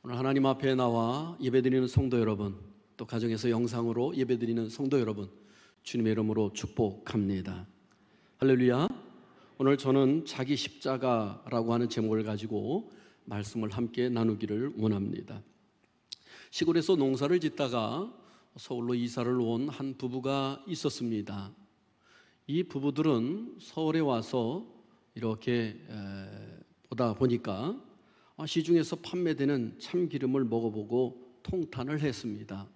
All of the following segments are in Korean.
오늘 하나님 앞에 나와 예배드리는 성도 여러분, 또 가정에서 영상으로 예배드리는 성도 여러분, 주님의 이름으로 축복합니다. 할렐루야. 오늘 저는 자기 십자가라고 하는 제목을 가지고 말씀을 함께 나누기를 원합니다. 시골에서 농사를 짓다가 서울로 이사를 온 한 부부가 있었습니다. 이 부부들은 서울에 와서 이렇게 보다 보니까 시중에서 판매되는 참기름을 먹어보고 통탄을 했습니다.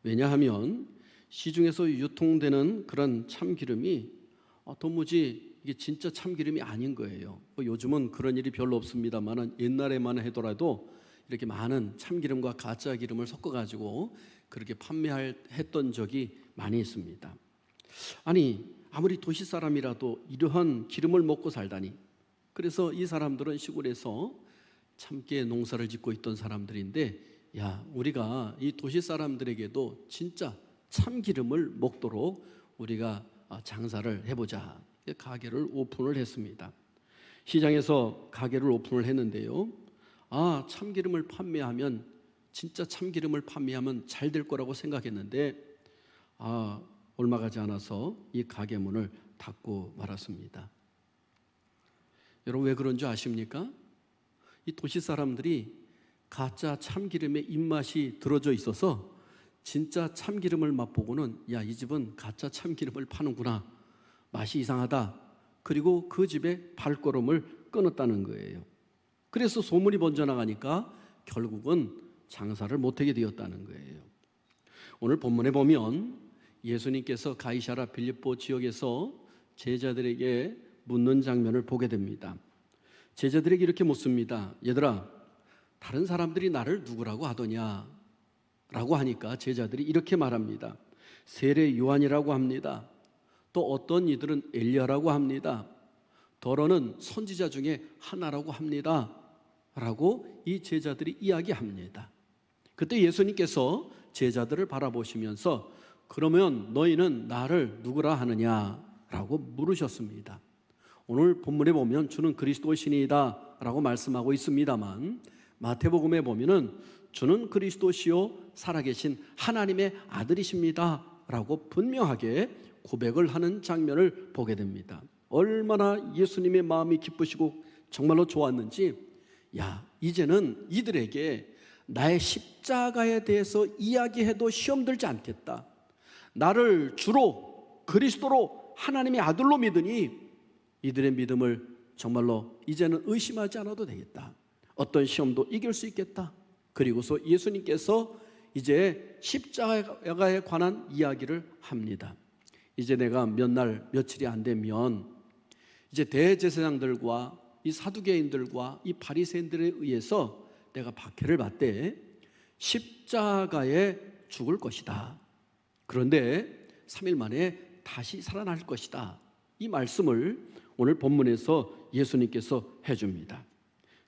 왜냐하면 시중에서 유통되는 그런 참기름이 도무지 이게 진짜 참기름이 아닌 거예요. 요즘은 그런 일이 별로 없습니다만 옛날에만 하더라도 이렇게 많은 참기름과 가짜 기름을 섞어가지고 그렇게 판매했던 적이 많이 있습니다. 아니, 아무리 도시 사람이라도 이러한 기름을 먹고 살다니. 그래서 이 사람들은 시골에서 참깨 농사를 짓고 있던 사람들인데, 우리가 이 도시 사람들에게도 진짜 참기름을 먹도록 우리가 장사를 해보자. 가게를 오픈을 했습니다. 시장에서 가게를 오픈을 했는데요, 참기름을 판매하면, 진짜 참기름을 판매하면 잘 될 거라고 생각했는데 얼마 가지 않아서 이 가게 문을 닫고 말았습니다. 여러분, 왜 그런 줄 아십니까? 이 도시 사람들이 가짜 참기름에 입맛이 들어져 있어서 진짜 참기름을 맛보고는 이 집은 가짜 참기름을 파는구나, 맛이 이상하다, 그리고 그 집에 발걸음을 끊었다는 거예요. 그래서 소문이 번져나가니까 결국은 장사를 못하게 되었다는 거예요. 오늘 본문에 보면 예수님께서 가이사랴 빌립보 지역에서 제자들에게 묻는 장면을 보게 됩니다. 제자들에게 이렇게 묻습니다. 얘들아, 다른 사람들이 나를 누구라고 하더냐? 라고 하니까 제자들이 이렇게 말합니다. 세례 요한이라고 합니다. 또 어떤 이들은 엘리야라고 합니다. 더러는 선지자 중에 하나라고 합니다. 라고 이 제자들이 이야기합니다. 그때 예수님께서 제자들을 바라보시면서 그러면 너희는 나를 누구라 하느냐? 라고 물으셨습니다. 오늘 본문에 보면 주는 그리스도시니이다 라고 말씀하고 있습니다만, 마태복음에 보면은 주는 그리스도시요 살아계신 하나님의 아들이십니다 라고 분명하게 고백을 하는 장면을 보게 됩니다. 얼마나 예수님의 마음이 기쁘시고 정말로 좋았는지, 이제는 이들에게 나의 십자가에 대해서 이야기해도 시험 들지 않겠다, 나를 주로 그리스도로 하나님의 아들로 믿으니 이들의 믿음을 정말로 이제는 의심하지 않아도 되겠다, 어떤 시험도 이길 수 있겠다. 그리고서 예수님께서 이제 십자가에 관한 이야기를 합니다. 이제 내가 며칠이 안 되면 이제 대제사장들과 이 사두개인들과 이 바리새인들에 의해서 내가 박해를 받되 십자가에 죽을 것이다. 그런데 3일 만에 다시 살아날 것이다. 이 말씀을 오늘 본문에서 예수님께서 해줍니다.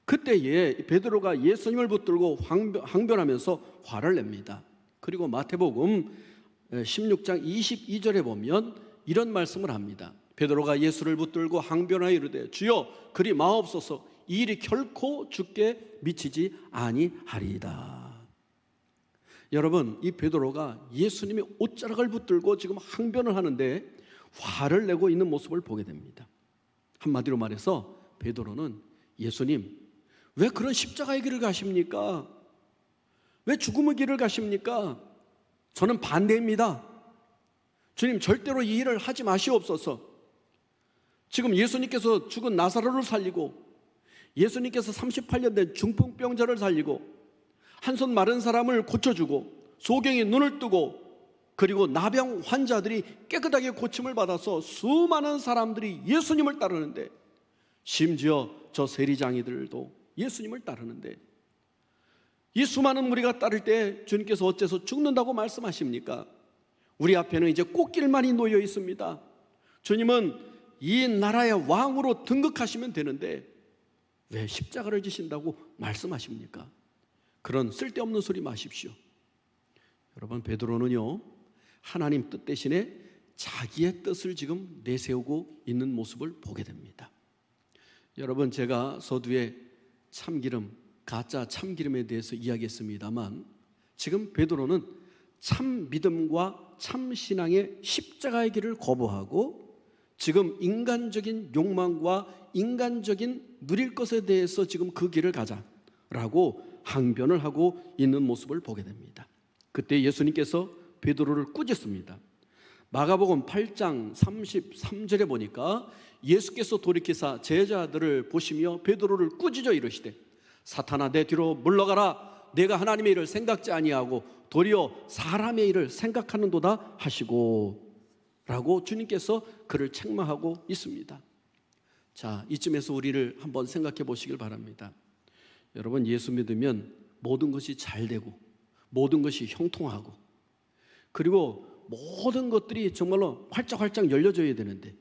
그때에 베드로가 예수님을 붙들고 항변하면서 화를 냅니다. 그리고 마태복음 16장 22절에 보면 이런 말씀을 합니다. 베드로가 예수를 붙들고 항변하여 이르되 주여 그리 마옵소서, 이 일이 결코 주께 미치지 아니하리이다. 여러분, 이 베드로가 예수님의 옷자락을 붙들고 지금 항변을 하는데 화를 내고 있는 모습을 보게 됩니다. 한마디로 말해서 베드로는 예수님, 왜 그런 십자가의 길을 가십니까? 왜 죽음의 길을 가십니까? 저는 반대입니다. 주님, 절대로 이 일을 하지 마시옵소서. 지금 예수님께서 죽은 나사로를 살리고, 예수님께서 38년 된 중풍병자를 살리고, 한 손 마른 사람을 고쳐주고, 소경이 눈을 뜨고, 그리고 나병 환자들이 깨끗하게 고침을 받아서 수많은 사람들이 예수님을 따르는데, 심지어 저 세리장이들도 예수님을 따르는데, 이 수많은 무리가 따를 때 주님께서 어째서 죽는다고 말씀하십니까? 우리 앞에는 이제 꽃길만이 놓여 있습니다. 주님은 이 나라의 왕으로 등극하시면 되는데 왜 십자가를 지신다고 말씀하십니까? 그런 쓸데없는 소리 마십시오. 여러분, 베드로는요, 하나님 뜻 대신에 자기의 뜻을 지금 내세우고 있는 모습을 보게 됩니다. 여러분, 제가 서두에 참기름, 가짜 참기름에 대해서 이야기했습니다만, 지금 베드로는 참 믿음과 참 신앙의 십자가의 길을 거부하고 지금 인간적인 욕망과 인간적인 누릴 것에 대해서 지금 그 길을 가자라고 항변을 하고 있는 모습을 보게 됩니다. 그때 예수님께서 베드로를 꾸짖습니다. 마가복음 8장 33절에 보니까 예수께서 돌이키사 제자들을 보시며 베드로를 꾸짖어 이르시되 사탄아 내 뒤로 물러가라. 내가 하나님의 일을 생각지 아니하고 도리어 사람의 일을 생각하는도다 하시고 라고 주님께서 그를 책망하고 있습니다. 자, 이쯤에서 우리를 한번 생각해 보시길 바랍니다. 여러분, 예수 믿으면 모든 것이 잘 되고 모든 것이 형통하고 그리고 모든 것들이 정말로 활짝활짝 열려져야 되는데,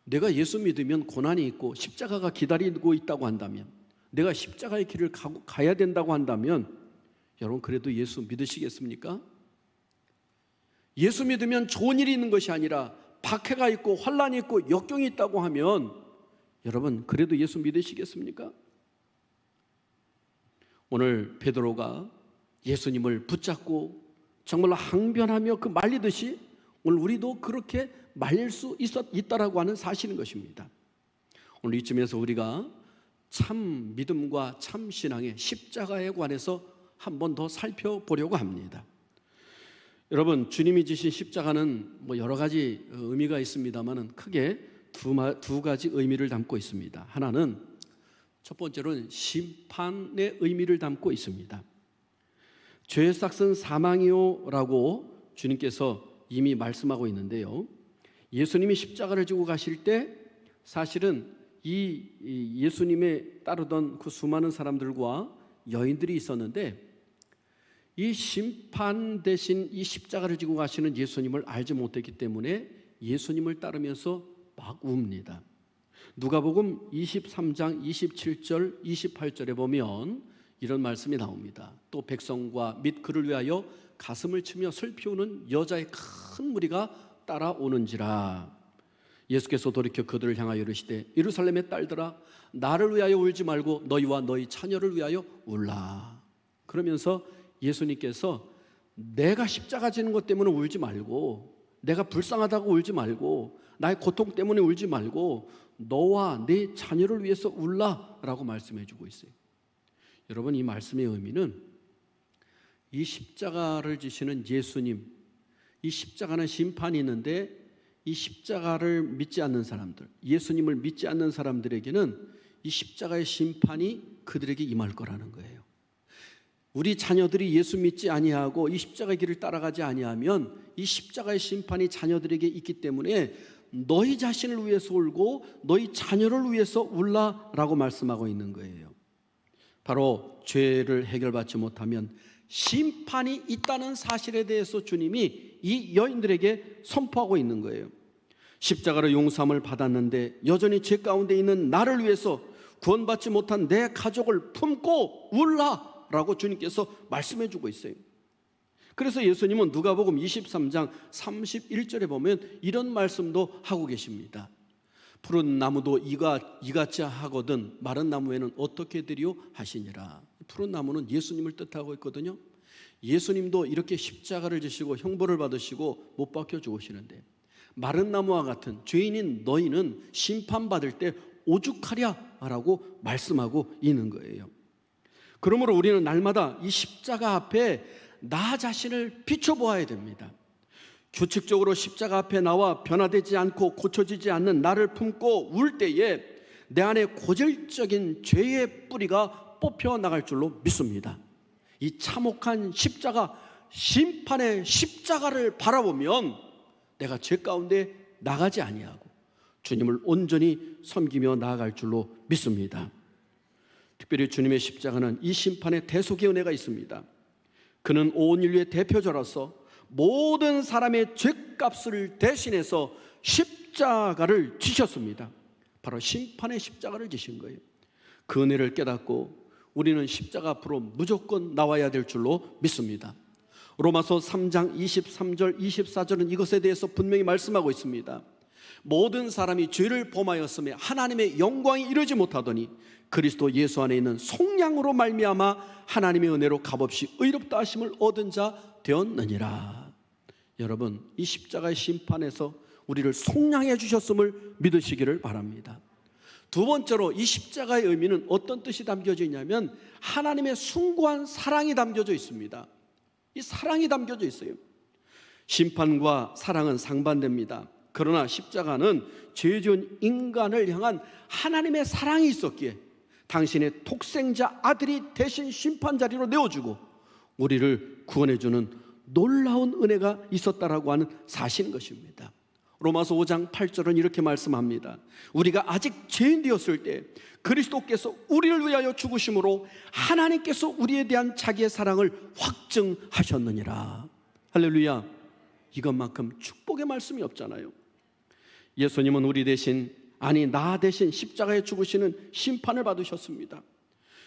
내가 예수 믿으면 고난이 있고 십자가가 기다리고 있다고 한다면, 내가 십자가의 길을 가야 된다고 한다면 여러분, 그래도 예수 믿으시겠습니까? 예수 믿으면 좋은 일이 있는 것이 아니라 박해가 있고 환난이 있고 역경이 있다고 하면 여러분, 그래도 예수 믿으시겠습니까? 오늘 베드로가 예수님을 붙잡고 정말로 항변하며 그 말리듯이 오늘 우리도 그렇게 말릴 수 있다라고 하는 사실인 것입니다. 오늘 이쯤에서 우리가 참 믿음과 참 신앙의 십자가에 관해서 한 번 더 살펴보려고 합니다. 여러분, 주님이 지신 십자가는 여러 가지 의미가 있습니다만 크게 두 가지 의미를 담고 있습니다. 하나는, 첫 번째로는 심판의 의미를 담고 있습니다. 죄의 삭은 사망이요 라고 주님께서 이미 말씀하고 있는데요, 예수님이 십자가를 지고 가실 때 사실은 이 예수님에 따르던 그 수많은 사람들과 여인들이 있었는데, 이 심판 대신 이 십자가를 지고 가시는 예수님을 알지 못했기 때문에 예수님을 따르면서 막 웁니다. 누가복음 23장 27절 28절에 보면 이런 말씀이 나옵니다. 또 백성과 및 그를 위하여 가슴을 치며 슬피 우는 여자의 큰 무리가 따라오는지라. 예수께서 돌이켜 그들을 향하여 이르시되 예루살렘의 딸들아 나를 위하여 울지 말고 너희와 너희 자녀를 위하여 울라. 그러면서 예수님께서 내가 십자가 지는 것 때문에 울지 말고, 내가 불쌍하다고 울지 말고, 나의 고통 때문에 울지 말고 너와 네 자녀를 위해서 울라라고 말씀해 주고 있어요. 여러분, 이 말씀의 의미는 이 십자가를 지시는 예수님, 이 십자가는 심판이 있는데 이 십자가를 믿지 않는 사람들, 예수님을 믿지 않는 사람들에게는 이 십자가의 심판이 그들에게 임할 거라는 거예요. 우리 자녀들이 예수 믿지 아니하고 이 십자가의 길을 따라가지 아니하면 이 십자가의 심판이 자녀들에게 있기 때문에 너희 자신을 위해서 울고 너희 자녀를 위해서 울라라고 말씀하고 있는 거예요. 바로 죄를 해결받지 못하면 심판이 있다는 사실에 대해서 주님이 이 여인들에게 선포하고 있는 거예요. 십자가로 용서함을 받았는데 여전히 죄 가운데 있는 나를 위해서 구원받지 못한 내 가족을 품고 울라 라고 주님께서 말씀해 주고 있어요. 그래서 예수님은 누가복음 23장 31절에 보면 이런 말씀도 하고 계십니다. 푸른 나무도 이같이 하거든 마른 나무에는 어떻게 되리요 하시니라. 푸른 나무는 예수님을 뜻하고 있거든요. 예수님도 이렇게 십자가를 지시고 형벌을 받으시고 못 박혀 죽으시는데, 마른 나무와 같은 죄인인 너희는 심판받을 때 오죽하랴 라고 말씀하고 있는 거예요. 그러므로 우리는 날마다 이 십자가 앞에 나 자신을 비춰보아야 됩니다. 규칙적으로 십자가 앞에 나와 변화되지 않고 고쳐지지 않는 나를 품고 울 때에 내 안에 고질적인 죄의 뿌리가 뽑혀 나갈 줄로 믿습니다. 이 참혹한 십자가, 심판의 십자가를 바라보면 내가 죄 가운데 나가지 아니하고 주님을 온전히 섬기며 나아갈 줄로 믿습니다. 특별히 주님의 십자가는 이 심판의 대속의 은혜가 있습니다. 그는 온 인류의 대표자로서 모든 사람의 죄값을 대신해서 십자가를 지셨습니다. 바로 심판의 십자가를 지신 거예요. 그 은혜를 깨닫고 우리는 십자가 앞으로 무조건 나와야 될 줄로 믿습니다. 로마서 3장 23절 24절은 이것에 대해서 분명히 말씀하고 있습니다. 모든 사람이 죄를 범하였음에 하나님의 영광이 이르지 못하더니 그리스도 예수 안에 있는 속량으로 말미암아 하나님의 은혜로 값없이 의롭다 하심을 얻은 자 되었느니라. 여러분, 이 십자가의 심판에서 우리를 속량해 주셨음을 믿으시기를 바랍니다. 두 번째로 이 십자가의 의미는 어떤 뜻이 담겨져 있냐면 하나님의 숭고한 사랑이 담겨져 있습니다. 이 사랑이 담겨져 있어요. 심판과 사랑은 상반됩니다. 그러나 십자가는 죄 지은 인간을 향한 하나님의 사랑이 있었기에 당신의 독생자 아들이 대신 심판 자리로 내어주고 우리를 구원해주는 놀라운 은혜가 있었다라고 하는 사실인 것입니다. 로마서 5장 8절은 이렇게 말씀합니다. 우리가 아직 죄인 되었을 때 그리스도께서 우리를 위하여 죽으심으로 하나님께서 우리에 대한 자기의 사랑을 확증하셨느니라. 할렐루야. 이것만큼 축복의 말씀이 없잖아요. 예수님은 우리 대신, 아니 나 대신 십자가에 죽으시는 심판을 받으셨습니다.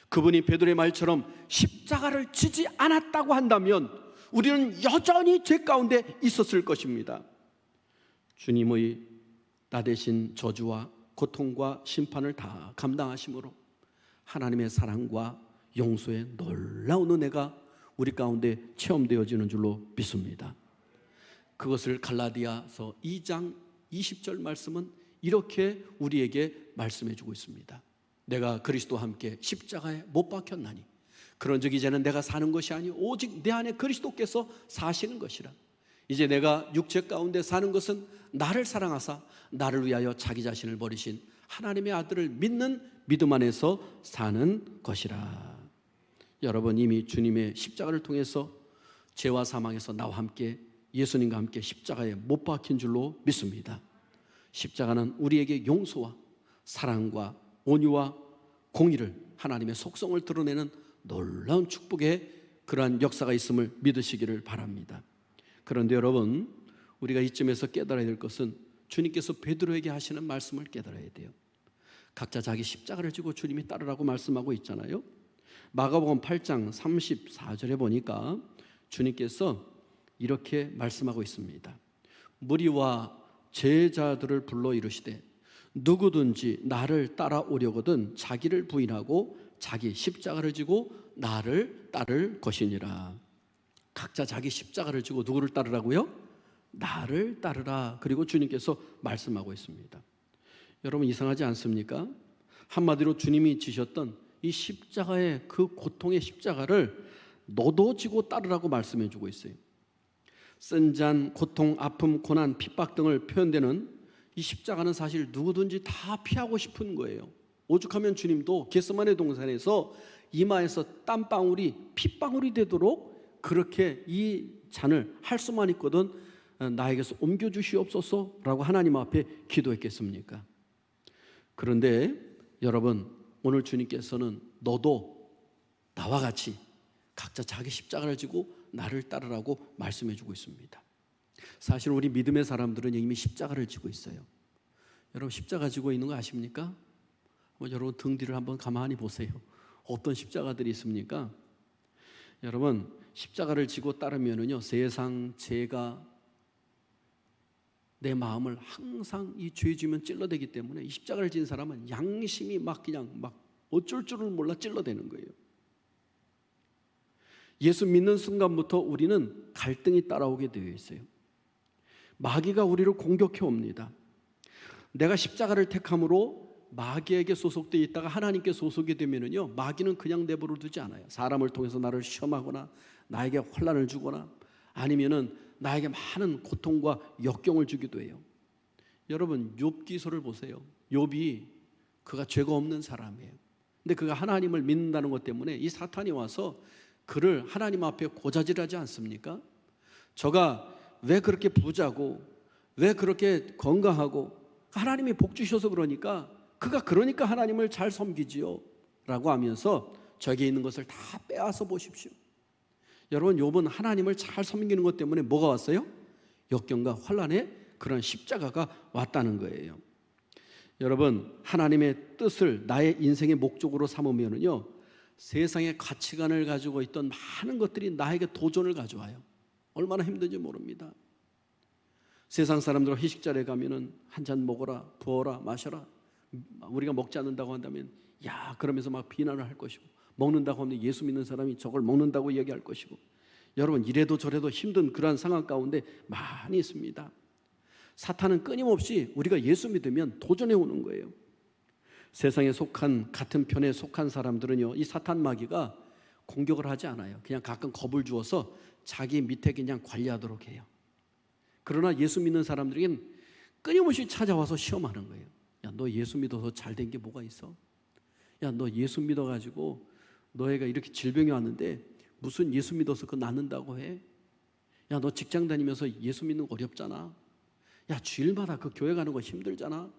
그분이 베드로의 말처럼 십자가를 지지 않았다고 한다면 우리는 여전히 죄 가운데 있었을 것입니다. 주님의 나 대신 저주와 고통과 심판을 다 감당하심으로 하나님의 사랑과 용서의 놀라운 은혜가 우리 가운데 체험되어지는 줄로 믿습니다. 그것을 갈라디아서 2장 20절 말씀은 이렇게 우리에게 말씀해 주고 있습니다. 내가 그리스도와 함께 십자가에 못 박혔나니 그런즉 이제는 내가 사는 것이 아니요 오직 내 안에 그리스도께서 사시는 것이라. 이제 내가 육체 가운데 사는 것은 나를 사랑하사 나를 위하여 자기 자신을 버리신 하나님의 아들을 믿는 믿음 안에서 사는 것이라. 여러분, 이미 주님의 십자가를 통해서 죄와 사망에서 나와 함께 예수님과 함께 십자가에 못 박힌 줄로 믿습니다. 십자가는 우리에게 용서와 사랑과 온유와 공의를, 하나님의 속성을 드러내는 놀라운 축복의 그러한 역사가 있음을 믿으시기를 바랍니다. 그런데 여러분, 우리가 이쯤에서 깨달아야 될 것은 주님께서 베드로에게 하시는 말씀을 깨달아야 돼요. 각자 자기 십자가를 지고 주님이 따르라고 말씀하고 있잖아요. 마가복음 8장 34절에 보니까 주님께서 이렇게 말씀하고 있습니다. 무리와 제자들을 불러 이르시되 누구든지 나를 따라오려거든 자기를 부인하고 자기 십자가를 지고 나를 따를 것이니라. 각자 자기 십자가를 지고 누구를 따르라고요? 나를 따르라. 그리고 주님께서 말씀하고 있습니다. 여러분, 이상하지 않습니까? 한마디로 주님이 지셨던 이 십자가의 그 고통의 십자가를 너도 지고 따르라고 말씀해 주고 있어요. 쓴잔, 고통, 아픔, 고난, 핍박 등을 표현되는 이 십자가는 사실 누구든지 다 피하고 싶은 거예요. 오죽하면 주님도 겟세마네 동산에서 이마에서 땀방울이 핏방울이 되도록 그렇게 이 잔을 할 수만 있거든 나에게서 옮겨주시옵소서라고 하나님 앞에 기도했겠습니까? 그런데 여러분, 오늘 주님께서는 너도 나와 같이 각자 자기 십자가를 지고 나를 따르라고 말씀해 주고 있습니다. 사실 우리 믿음의 사람들은 이미 십자가를 지고 있어요. 여러분, 십자가 지고 있는 거 아십니까? 여러분 등 뒤를 한번 가만히 보세요. 어떤 십자가들이 있습니까? 여러분, 십자가를 지고 따르면은요, 세상 죄가 내 마음을 항상 이 죄 지면 찔러대기 때문에 이 십자가를 진 사람은 양심이 막 그냥 막 어쩔 줄을 몰라 찔러대는 거예요. 예수 믿는 순간부터 우리는 갈등이 따라오게 되어 있어요. 마귀가 우리를 공격해 옵니다. 내가 십자가를 택함으로 마귀에게 소속되어 있다가 하나님께 소속이 되면은요, 마귀는 그냥 내버려 두지 않아요. 사람을 통해서 나를 시험하거나 나에게 혼란을 주거나 아니면은 나에게 많은 고통과 역경을 주기도 해요. 여러분, 욥기서를 보세요. 욥이 그가 죄가 없는 사람이에요. 근데 그가 하나님을 믿는다는 것 때문에 이 사탄이 와서 그를 하나님 앞에 고자질하지 않습니까? 저가 왜 그렇게 부자고 왜 그렇게 건강하고 하나님이 복 주셔서 그러니까 그가 그러니까 하나님을 잘 섬기지요 라고 하면서 저에게 있는 것을 다 빼앗아 보십시오. 여러분, 욥은 하나님을 잘 섬기는 것 때문에 뭐가 왔어요? 역경과 환난의 그런 십자가가 왔다는 거예요. 여러분, 하나님의 뜻을 나의 인생의 목적으로 삼으면은요, 세상의 가치관을 가지고 있던 많은 것들이 나에게 도전을 가져와요. 얼마나 힘든지 모릅니다. 세상 사람들 회식 자리에 가면은 한 잔 먹어라, 부어라, 마셔라. 우리가 먹지 않는다고 한다면 야 그러면서 막 비난을 할 것이고, 먹는다고 하면 예수 믿는 사람이 저걸 먹는다고 얘기할 것이고, 여러분 이래도 저래도 힘든 그러한 상황 가운데 많이 있습니다. 사탄은 끊임없이 우리가 예수 믿으면 도전해 오는 거예요. 세상에 속한 같은 편에 속한 사람들은요, 이 사탄 마귀가 공격을 하지 않아요. 그냥 가끔 겁을 주어서 자기 밑에 그냥 관리하도록 해요. 그러나 예수 믿는 사람들에겐 끊임없이 찾아와서 시험하는 거예요. 야, 너 예수 믿어서 잘 된 게 뭐가 있어? 야, 너 예수 믿어가지고 너희가 이렇게 질병이 왔는데 무슨 예수 믿어서 그거 낫는다고 해? 야, 너 직장 다니면서 예수 믿는 거 어렵잖아. 야, 주일마다 그 교회 가는 거 힘들잖아.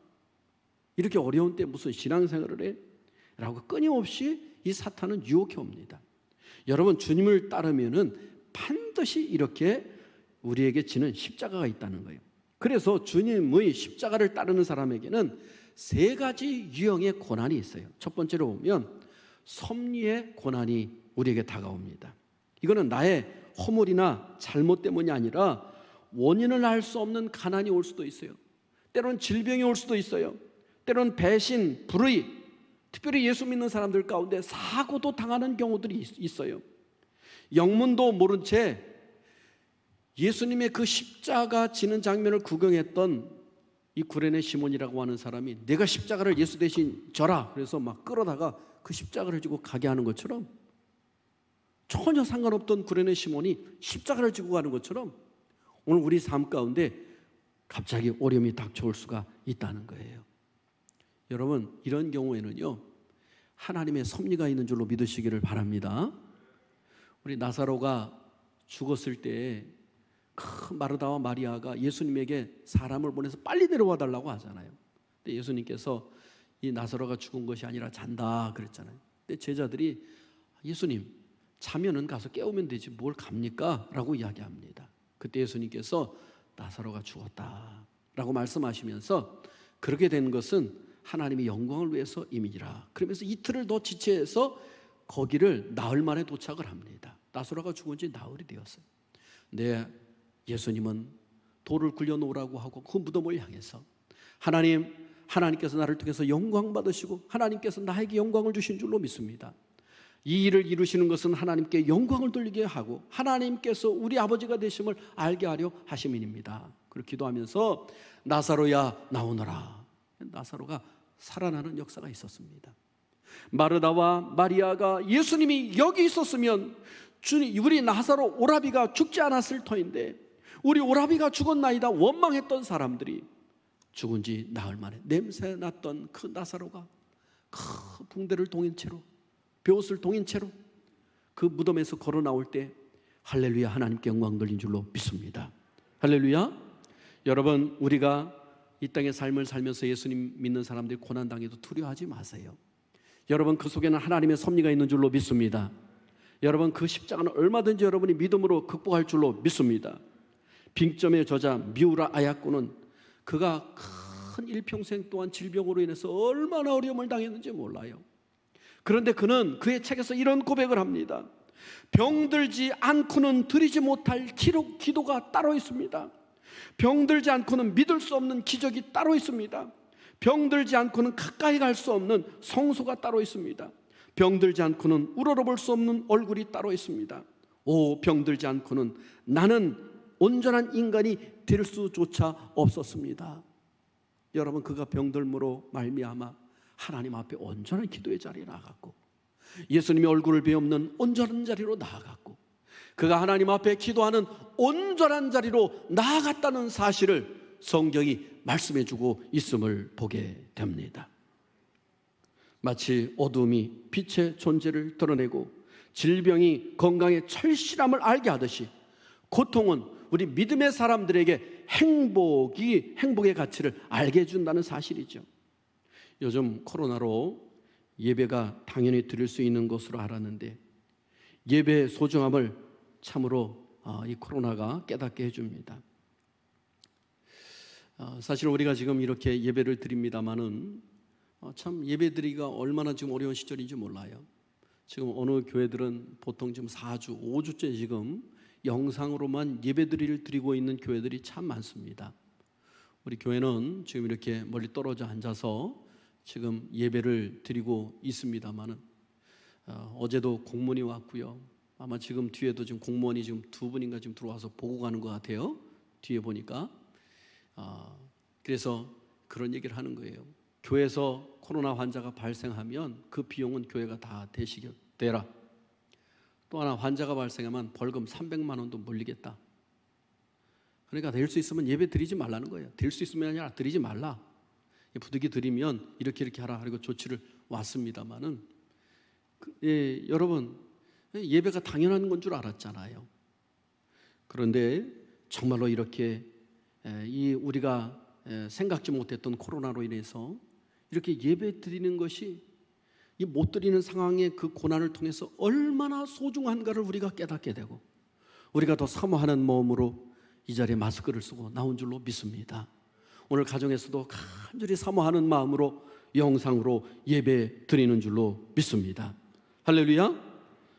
이렇게 어려운 때 무슨 신앙생활을 해? 라고 끊임없이 이 사탄은 유혹해 옵니다. 여러분, 주님을 따르면은 반드시 이렇게 우리에게 지는 십자가가 있다는 거예요. 그래서 주님의 십자가를 따르는 사람에게는 세 가지 유형의 고난이 있어요. 첫 번째로 보면 섭리의 고난이 우리에게 다가옵니다. 이거는 나의 허물이나 잘못 때문이 아니라 원인을 알 수 없는 가난이 올 수도 있어요. 때로는 질병이 올 수도 있어요. 때로는 배신, 불의, 특별히 예수 믿는 사람들 가운데 사고도 당하는 경우들이 있어요. 영문도 모른 채 예수님의 그 십자가 지는 장면을 구경했던 이 구레네 시몬이라고 하는 사람이 내가 십자가를 예수 대신 져라 그래서 막 끌어다가 그 십자가를 지고 가게 하는 것처럼, 전혀 상관없던 구레네 시몬이 십자가를 지고 가는 것처럼 오늘 우리 삶 가운데 갑자기 어려움이 닥쳐올 수가 있다는 거예요. 여러분, 이런 경우에는요, 하나님의 섭리가 있는 줄로 믿으시기를 바랍니다. 우리 나사로가 죽었을 때 큰 마르다와 마리아가 예수님에게 사람을 보내서 빨리 데려와 달라고 하잖아요. 근데 예수님께서 이 나사로가 죽은 것이 아니라 잔다 그랬잖아요. 근데 제자들이 예수님, 자면은 가서 깨우면 되지 뭘 갑니까? 라고 이야기합니다. 그때 예수님께서 나사로가 죽었다 라고 말씀하시면서 그렇게 된 것은 하나님의 영광을 위해서 임이라. 그러면서 이틀을 더 지체해서 거기를 나흘 만에 도착을 합니다. 나사로가 죽은 지 나흘이 되었어요. 네, 예수님은 돌을 굴려놓으라고 하고 그 무덤을 향해서 하나님께서 나를 통해서 영광 받으시고 하나님께서 나에게 영광을 주신 줄로 믿습니다. 이 일을 이루시는 것은 하나님께 영광을 돌리게 하고 하나님께서 우리 아버지가 되심을 알게 하려 하심입니다. 그렇게 기도하면서 나사로야 나오너라. 나사로가 살아나는 역사가 있었습니다. 마르다와 마리아가 예수님이 여기 있었으면 우리 나사로 오라비가 죽지 않았을 터인데 우리 오라비가 죽었나이다 원망했던 사람들이 죽은 지 나흘 만에 냄새 났던 그 나사로가 그 붕대를 동인 채로 벼옷을 동인 채로 그 무덤에서 걸어 나올 때 할렐루야, 하나님께 영광 돌린 줄로 믿습니다. 할렐루야. 여러분, 우리가 이 땅의 삶을 살면서 예수님 믿는 사람들이 고난당해도 두려워하지 마세요. 여러분, 그 속에는 하나님의 섭리가 있는 줄로 믿습니다. 여러분, 그 십자가는 얼마든지 여러분이 믿음으로 극복할 줄로 믿습니다. 빙점의 저자 미우라 아야코는 그가 큰 일평생 동안 질병으로 인해서 얼마나 어려움을 당했는지 몰라요. 그런데 그는 그의 책에서 이런 고백을 합니다. 병들지 않고는 드리지 못할 기도가 따로 있습니다. 병들지 않고는 믿을 수 없는 기적이 따로 있습니다. 병들지 않고는 가까이 갈 수 없는 성소가 따로 있습니다. 병들지 않고는 우러러볼 수 없는 얼굴이 따로 있습니다. 오, 병들지 않고는 나는 온전한 인간이 될 수조차 없었습니다. 여러분, 그가 병들므로 말미암아 하나님 앞에 온전한 기도의 자리에 나아갔고 예수님의 얼굴을 베없는 온전한 자리로 나아갔고 그가 하나님 앞에 기도하는 온전한 자리로 나아갔다는 사실을 성경이 말씀해주고 있음을 보게 됩니다. 마치 어둠이 빛의 존재를 드러내고 질병이 건강의 철실함을 알게 하듯이 고통은 우리 믿음의 사람들에게 행복의 가치를 알게 해준다는 사실이죠. 요즘 코로나로 예배가 당연히 드릴 수 있는 것으로 알았는데 예배의 소중함을 참으로 이 코로나가 깨닫게 해줍니다. 사실 우리가 지금 이렇게 예배를 드립니다마는 참 예배드리기가 얼마나 지금 어려운 시절인지 몰라요. 지금 어느 교회들은 보통 지금 4주, 5주째 지금 영상으로만 예배드리고 있는 교회들이 참 많습니다. 우리 교회는 지금 이렇게 멀리 떨어져 앉아서 지금 예배를 드리고 있습니다만은 어제도 공무원이 왔고요. 아마 지금 뒤에도 지금 공무원이 지금 두 분인가 지금 들어와서 보고 가는 것 같아요. 뒤에 보니까. 그래서 그런 얘기를 하는 거예요. 교회에서 코로나 환자가 발생하면 그 비용은 교회가 다 대시게 되라. 또 하나, 환자가 발생하면 벌금 300만 원도 물리겠다. 그러니까 될 수 있으면 예배 드리지 말라는 거예요. 될 수 있으면 아니라 드리지 말라. 부득이 드리면 이렇게 하라. 그리고 조치를 왔습니다만은 여러분, 예배가 당연한 건 줄 알았잖아요. 그런데 정말로 이렇게 우리가 생각지 못했던 코로나로 인해서 이렇게 예배 드리는 것이 이 못 드리는 상황의 그 고난을 통해서 얼마나 소중한가를 우리가 깨닫게 되고, 우리가 더 사모하는 마음으로 이 자리에 마스크를 쓰고 나온 줄로 믿습니다. 오늘 가정에서도 간절히 사모하는 마음으로 영상으로 예배 드리는 줄로 믿습니다. 할렐루야.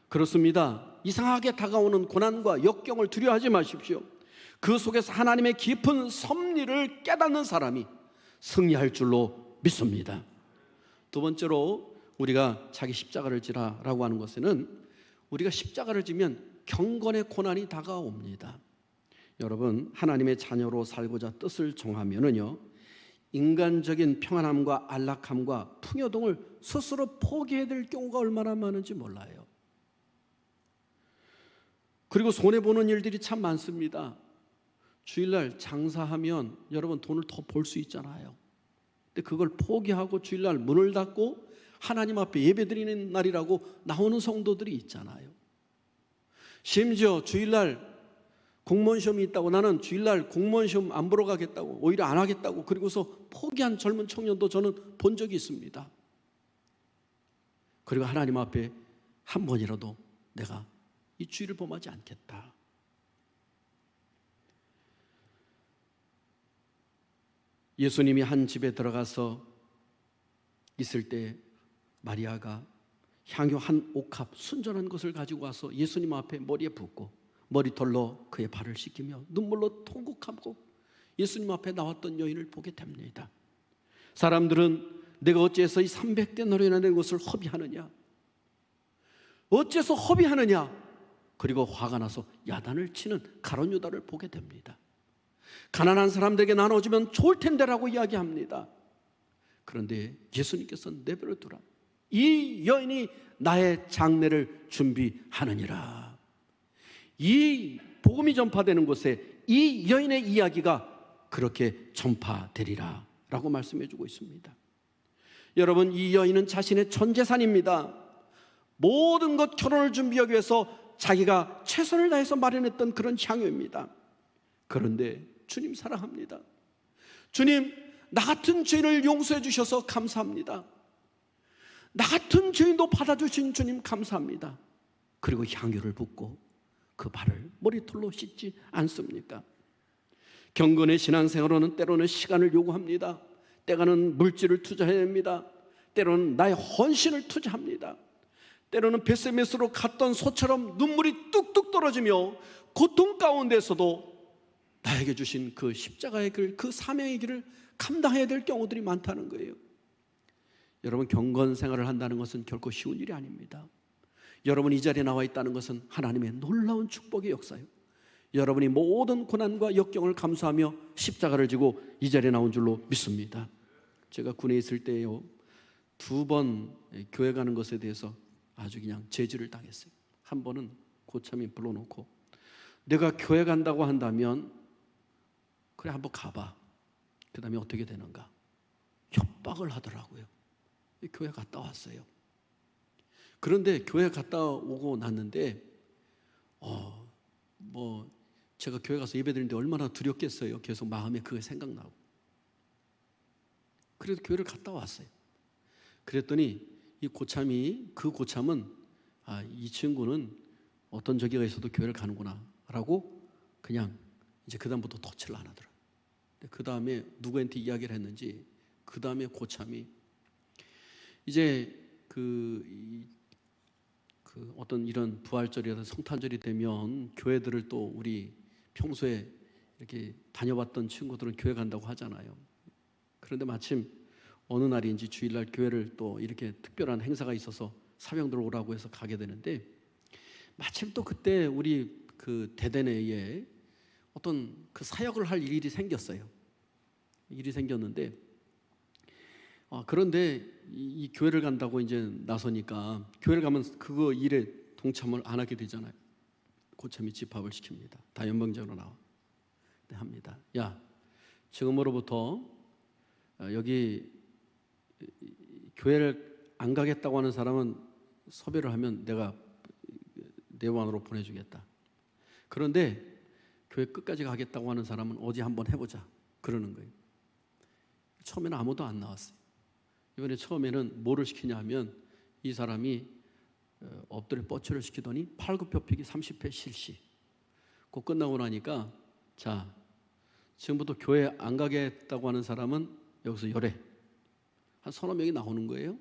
그렇습니다. 이상하게 다가오는 고난과 역경을 두려워하지 마십시오. 그 속에서 하나님의 깊은 섭리를 깨닫는 사람이 승리할 줄로 믿습니다. 두 번째로, 우리가 자기 십자가를 지라라고 하는 것에는, 우리가 십자가를 지면 경건의 고난이 다가옵니다. 여러분, 하나님의 자녀로 살고자 뜻을 정하면은요, 인간적인 평안함과 안락함과 풍요동을 스스로 포기해야 될 경우가 얼마나 많은지 몰라요. 그리고 손해보는 일들이 참 많습니다. 주일날 장사하면 여러분 돈을 더 벌 수 있잖아요. 근데 그걸 포기하고 주일날 문을 닫고 하나님 앞에 예배드리는 날이라고 나오는 성도들이 있잖아요. 심지어 주일날 공무원 시험이 있다고, 나는 주일날 공무원 시험 안 보러 가겠다고, 오히려 안 하겠다고, 그리고서 포기한 젊은 청년도 저는 본 적이 있습니다. 그리고 하나님 앞에 한 번이라도 내가 이 주일을 범하지 않겠다. 예수님이 한 집에 들어가서 있을 때 마리아가 향유 한 옥합 순전한 것을 가지고 와서 예수님 앞에 머리에 붓고 머리털로 그의 발을 씻기며 눈물로 통곡하고 예수님 앞에 나왔던 여인을 보게 됩니다. 사람들은 내가 어째서 이 300데나리온이나 되는 것을 허비하느냐, 어째서 허비하느냐, 그리고 화가 나서 야단을 치는 가룟 유다를 보게 됩니다. 가난한 사람들에게 나눠주면 좋을 텐데라고 이야기합니다. 그런데 예수님께서 내버려 두라. 이 여인이 나의 장례를 준비하느니라. 이 복음이 전파되는 곳에 이 여인의 이야기가 그렇게 전파되리라 라고 말씀해 주고 있습니다. 여러분, 이 여인은 자신의 전 재산입니다. 모든 것, 결혼을 준비하기 위해서 자기가 최선을 다해서 마련했던 그런 향유입니다. 그런데 주님 사랑합니다. 주님, 나 같은 죄인을 용서해 주셔서 감사합니다. 나 같은 죄인도 받아주신 주님 감사합니다. 그리고 향유를 붓고 그 발을 머리털로 씻지 않습니까? 경건의 신앙생활로는 때로는 시간을 요구합니다. 때로는 물질을 투자해야 합니다. 때로는 나의 헌신을 투자합니다. 때로는 벳세메스로 갔던 소처럼 눈물이 뚝뚝 떨어지며 고통 가운데서도 나에게 주신 그 십자가의 길, 그 사명의 길을 감당해야 될 경우들이 많다는 거예요. 여러분, 경건 생활을 한다는 것은 결코 쉬운 일이 아닙니다. 여러분이 이 자리에 나와 있다는 것은 하나님의 놀라운 축복의 역사예요. 여러분이 모든 고난과 역경을 감수하며 십자가를 지고 이 자리에 나온 줄로 믿습니다. 제가 군에 있을 때요, 2번 교회 가는 것에 대해서 아주 그냥 제지를 당했어요. 한 번은 고참이 불러놓고, 내가 교회 간다고 한다면 그래 한번 가봐. 그 다음에 어떻게 되는가 협박을 하더라고요. 교회 갔다 왔어요. 그런데 교회 갔다 오고 났는데 제가 교회 가서 예배드리는데 얼마나 두렵겠어요. 계속 마음에 그게 생각나고. 그래도 교회를 갔다 왔어요. 그랬더니 그 고참은 이 친구는 어떤 저기가 있어도 교회를 가는구나 라고 그냥 이제 그 다음부터 터치를 안 하더라고요. 그 다음에 누구한테 이야기를 했는지, 그 다음에 고참이 이제 어떤 이런 부활절이라든지 성탄절이 되면 교회들을 또 우리 평소에 이렇게 다녀봤던 친구들은 교회 간다고 하잖아요. 그런데 마침 어느 날인지 주일날 교회를 또 이렇게 특별한 행사가 있어서 사병들 오라고 해서 가게 되는데, 마침 또 그때 우리 그 대대내에 어떤 그 사역을 할 일이 생겼어요. 일이 생겼는데, 그런데 이 교회를 간다고 이제 나서니까, 교회를 가면 그거 일에 동참을 안 하게 되잖아요. 고참이 집합을 시킵니다. 다 연방적으로 나와. 네, 합니다. 야, 지금으로부터 여기 교회를 안 가겠다고 하는 사람은 섭외를 하면 내가 내원으로 보내주겠다. 그런데 교회 끝까지 가겠다고 하는 사람은 어디 한번 해보자, 그러는 거예요. 처음에는 아무도 안 나왔어요. 이번에 처음에는 뭐를 시키냐 하면, 이 사람이 엎드려 뻗쳐를 시키더니 팔굽혀펴기 30회 실시. 그거 끝나고 나니까, 자, 지금부터 교회 안 가겠다고 하는 사람은 여기서 열애. 한 서너 명이 나오는 거예요.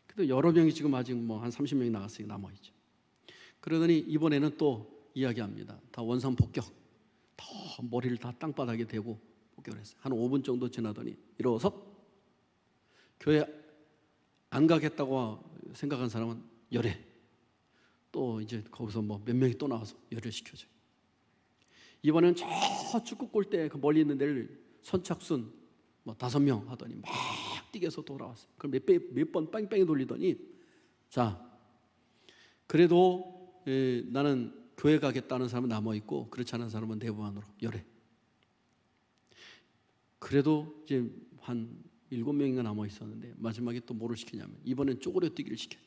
근데 여러 명이 지금 아직 뭐 한 30명이 나갔으니까 남아있죠. 그러더니 이번에는 또 이야기합니다. 다 원산 복격. 더 머리를 다 땅바닥에 대고 복격을 했어요. 한 5분 정도 지나더니 일어서 교회 안 가겠다고 생각한 사람은 열애. 또 이제 거기서 뭐 몇 명이 또 나와서 열애를 시켜줘요. 이번에는 저 축구 골대 그 멀리 있는 데를 선착순 뭐 5명 하더니 막 뛰게서 돌아왔어요. 그럼 몇 번 뺑뺑이 돌리더니, 자, 그래도 나는 교회 가겠다는 사람은 남아있고 그렇지 않은 사람은 대부분으로 열애. 그래도 이제 한 7명인가 남아있었는데 마지막에 또 뭐를 시키냐면, 이번엔 쪼그려 뛰기를 시켜요.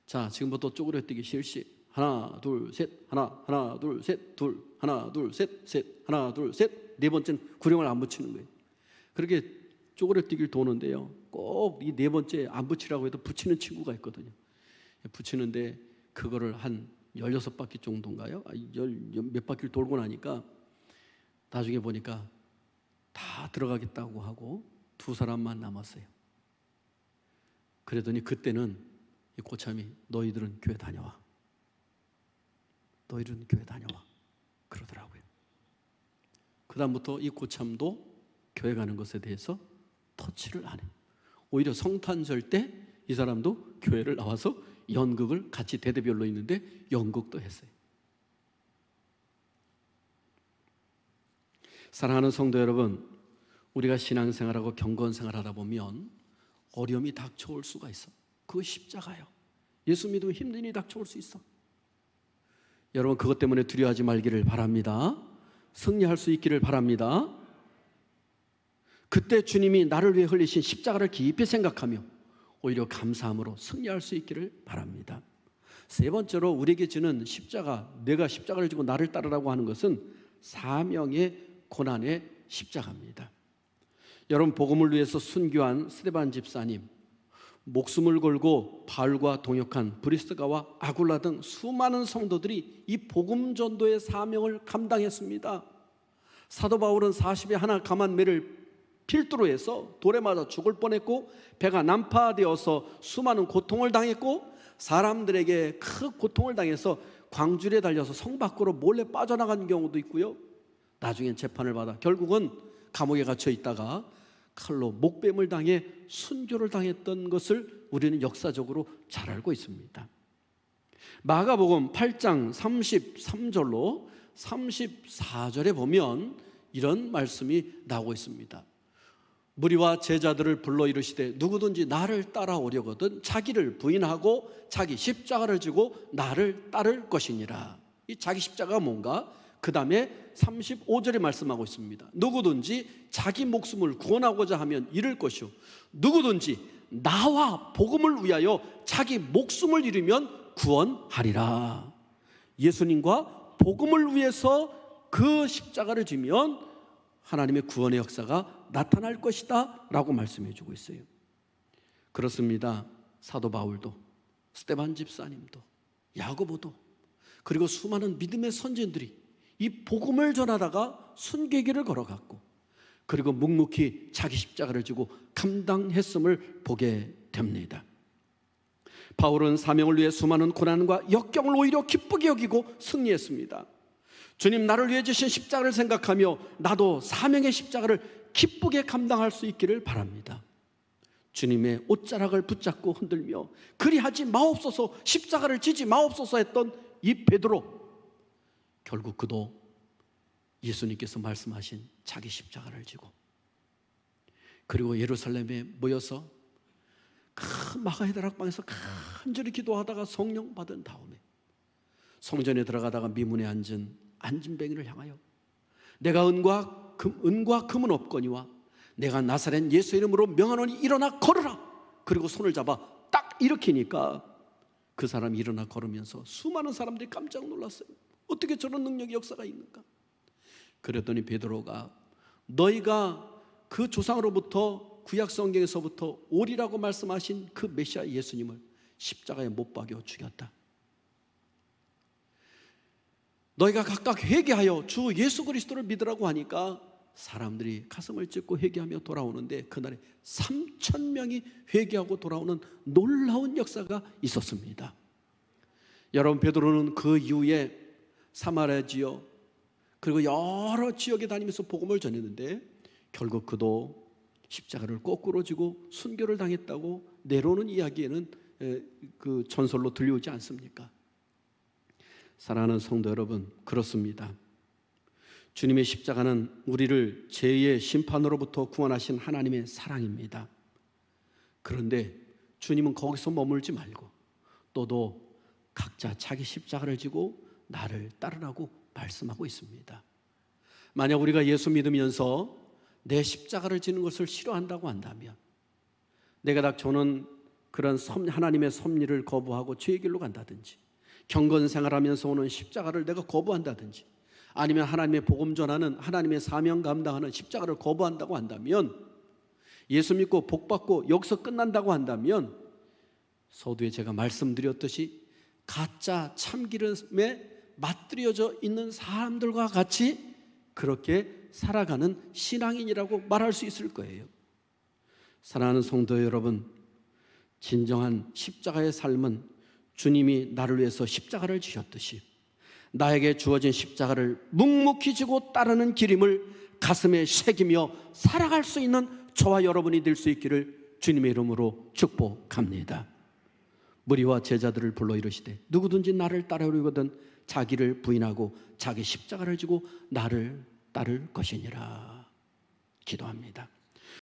자, 지금부터 쪼그려 뛰기 실시. 하나 둘 셋, 하나 둘 셋, 둘, 하나 둘 셋, 셋, 하나 둘 셋. 네 번째는 구령을 안 붙이는 거예요. 그렇게 쪼그려 뛰기를 도는데요, 꼭 이 네 번째 안 붙이라고 해도 붙이는 친구가 있거든요. 붙이는데 그거를 한 16바퀴 정도인가요? 몇 바퀴를 돌고 나니까 나중에 보니까 다 들어가겠다고 하고 2사람만 남았어요. 그러더니 그때는 이 고참이 너희들은 교회 다녀와. 너희들은 교회 다녀와. 그러더라고요. 그 다음부터 이 고참도 교회 가는 것에 대해서 터치를 안 해요. 오히려 성탄절 때 이 사람도 교회를 나와서 연극을 같이 대대별로 있는데 연극도 했어요. 사랑하는 성도 여러분, 우리가 신앙생활하고 경건생활하다 보면 어려움이 닥쳐올 수가 있어. 그거 십자가예요. 예수 믿으면 힘든 일이 닥쳐올 수 있어. 여러분, 그것 때문에 두려워하지 말기를 바랍니다. 승리할 수 있기를 바랍니다. 그때 주님이 나를 위해 흘리신 십자가를 깊이 생각하며 오히려 감사함으로 승리할 수 있기를 바랍니다. 세 번째로 우리에게 주는 십자가, 내가 십자가를 지고 나를 따르라고 하는 것은 사명의 고난의 십자가입니다. 여러분, 복음을 위해서 순교한 스데반 집사님, 목숨을 걸고 바울과 동역한 브리스가와 아굴라 등 수많은 성도들이 이 복음 전도의 사명을 감당했습니다. 사도 바울은 40에 하나 감한 매를 필두로 해서 돌에 맞아 죽을 뻔했고, 배가 난파되어서 수많은 고통을 당했고, 사람들에게 큰 고통을 당해서 광주리에 달려서 성 밖으로 몰래 빠져나간 경우도 있고요. 나중엔 재판을 받아 결국은 감옥에 갇혀 있다가 칼로 목뱀을 당해 순교를 당했던 것을 우리는 역사적으로 잘 알고 있습니다. 마가복음 8장 33절로 34절에 보면 이런 말씀이 나오고 있습니다. 무리와 제자들을 불러 이르시되 누구든지 나를 따라오려거든 자기를 부인하고 자기 십자가를 지고 나를 따를 것이니라. 이 자기 십자가가 뭔가? 그 다음에 35절에 말씀하고 있습니다. 누구든지 자기 목숨을 구원하고자 하면 잃을 것이요 누구든지 나와 복음을 위하여 자기 목숨을 잃으면 구원하리라. 예수님과 복음을 위해서 그 십자가를 지면 하나님의 구원의 역사가 나타날 것이다 라고 말씀해 주고 있어요. 그렇습니다. 사도 바울도, 스데반 집사님도, 야고보도, 그리고 수많은 믿음의 선진들이 이 복음을 전하다가 순교길을 걸어갔고, 그리고 묵묵히 자기 십자가를 지고 감당했음을 보게 됩니다. 바울은 사명을 위해 수많은 고난과 역경을 오히려 기쁘게 여기고 승리했습니다. 주님 나를 위해 주신 십자가를 생각하며 나도 사명의 십자가를 기쁘게 감당할 수 있기를 바랍니다. 주님의 옷자락을 붙잡고 흔들며 그리하지 마옵소서, 십자가를 지지 마옵소서 했던 이 베드로, 결국 그도 예수님께서 말씀하신 자기 십자가를 지고, 그리고 예루살렘에 모여서 큰 마가의 다락방에서 간절히 기도하다가 성령 받은 다음에 성전에 들어가다가 미문에 앉은 안진뱅이를 향하여 내가 은과 금은 없거니와 내가 나사렛 예수 이름으로 명하노니 일어나 걸으라. 그리고 손을 잡아 딱 일으키니까 그 사람이 일어나 걸으면서 수많은 사람들이 깜짝 놀랐어요. 어떻게 저런 능력의 역사가 있는가? 그랬더니 베드로가 너희가 그 조상으로부터 구약 성경에서부터 오리라고 말씀하신 그 메시아 예수님을 십자가에 못 박여 죽였다. 너희가 각각 회개하여 주 예수 그리스도를 믿으라고 하니까 사람들이 가슴을 찢고 회개하며 돌아오는데 그날에 3,000명이 회개하고 돌아오는 놀라운 역사가 있었습니다. 여러분, 베드로는 그 이후에 사마리아 지역 그리고 여러 지역에 다니면서 복음을 전했는데 결국 그도 십자가를 거꾸로 지고 순교를 당했다고 내려오는 이야기에는 그 전설로 들려오지 않습니까? 사랑하는 성도 여러분, 그렇습니다. 주님의 십자가는 우리를 죄의 심판으로부터 구원하신 하나님의 사랑입니다. 그런데 주님은 거기서 머물지 말고 너도 각자 자기 십자가를 지고 나를 따르라고 말씀하고 있습니다. 만약 우리가 예수 믿으면서 내 십자가를 지는 것을 싫어한다고 한다면, 내가 닥쳐오는 그런 하나님의 섭리를 거부하고 죄의 길로 간다든지, 경건 생활하면서 오는 십자가를 내가 거부한다든지, 아니면 하나님의 복음 전하는 하나님의 사명 감당하는 십자가를 거부한다고 한다면, 예수 믿고 복 받고 여기서 끝난다고 한다면, 서두에 제가 말씀드렸듯이 가짜 참기름에 맛들여져 있는 사람들과 같이 그렇게 살아가는 신앙인이라고 말할 수 있을 거예요. 사랑하는 성도 여러분, 진정한 십자가의 삶은 주님이 나를 위해서 십자가를 지셨듯이 나에게 주어진 십자가를 묵묵히 지고 따르는 길임을 가슴에 새기며 살아갈 수 있는 저와 여러분이 될 수 있기를 주님의 이름으로 축복합니다. 무리와 제자들을 불러 이르시되 누구든지 나를 따르려거든 자기를 부인하고 자기 십자가를 지고 나를 따를 것이니라. 기도합니다.